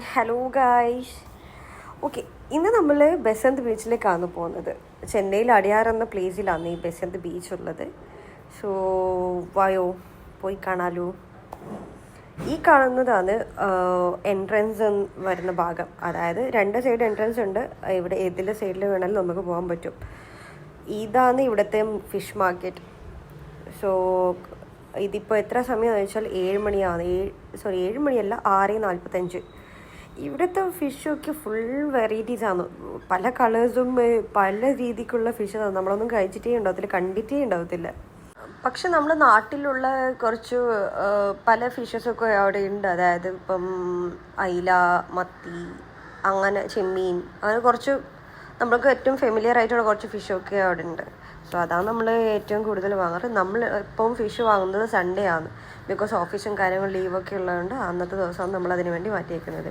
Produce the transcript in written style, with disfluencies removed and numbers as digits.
Hello guys. Okay, ഇന്ന് നമ്മൾ ബസന്ത് ബീച്ചിലേക്കാണ് പോകുന്നത്. ചെന്നൈയിൽ അടിയാർ എന്ന പ്ലേസിലാണ് ഈ ബസന്ത് ബീച്ച് ഉള്ളത്. സോ വായോ പോയി കാണാലോ. ഈ കാണുന്നതാണ് എൻട്രൻസ് വരുന്ന ഭാഗം. അതായത് രണ്ട് സൈഡ് എൻട്രൻസ് ഉണ്ട്. ഇവിടെ ഏതിലെ സൈഡിൽ വേണമെങ്കിലും നമുക്ക് പോകാൻ പറ്റും. ഇതാണ് ഇവിടുത്തെ ഫിഷ് മാർക്കറ്റ്. സോ ഇതിപ്പോൾ എത്ര സമയമാണെന്ന് വെച്ചാൽ 7 മണിയാണ്. 7 മണിയല്ല, 6:45. ഇവിടുത്തെ ഫിഷൊക്കെ ഫുൾ വെറൈറ്റീസാണ്. പല കളേഴ്സും പല രീതിക്കുള്ള ഫിഷാണ്. നമ്മളൊന്നും കഴിച്ചിട്ടേ ഉണ്ടാവത്തില്ല, കണ്ടിട്ടേ ഉണ്ടാവത്തില്ല. പക്ഷെ നമ്മുടെ നാട്ടിലുള്ള കുറച്ച് പല ഫിഷസൊക്കെ അവിടെ ഉണ്ട്. അതായത് ഇപ്പം അയില, മത്തി, അങ്ങനെ ചെമ്മീൻ, അങ്ങനെ കുറച്ച് നമ്മൾക്ക് ഏറ്റവും ഫെമിലിയർ ആയിട്ടുള്ള കുറച്ച് ഫിഷൊക്കെ അവിടെ ഉണ്ട്. സോ അതാണ് നമ്മൾ ഏറ്റവും കൂടുതൽ വാങ്ങാറ്. നമ്മൾ ഇപ്പം ഫിഷ് വാങ്ങുന്നത് സൺഡേ ആണ്. ബിക്കോസ് ഓഫീസും കാര്യങ്ങളും ലീവൊക്കെ ഉള്ളതുകൊണ്ട് അന്നത്തെ ദിവസമാണ് നമ്മൾ അതിന് വേണ്ടി മാറ്റി വയ്ക്കുന്നത്.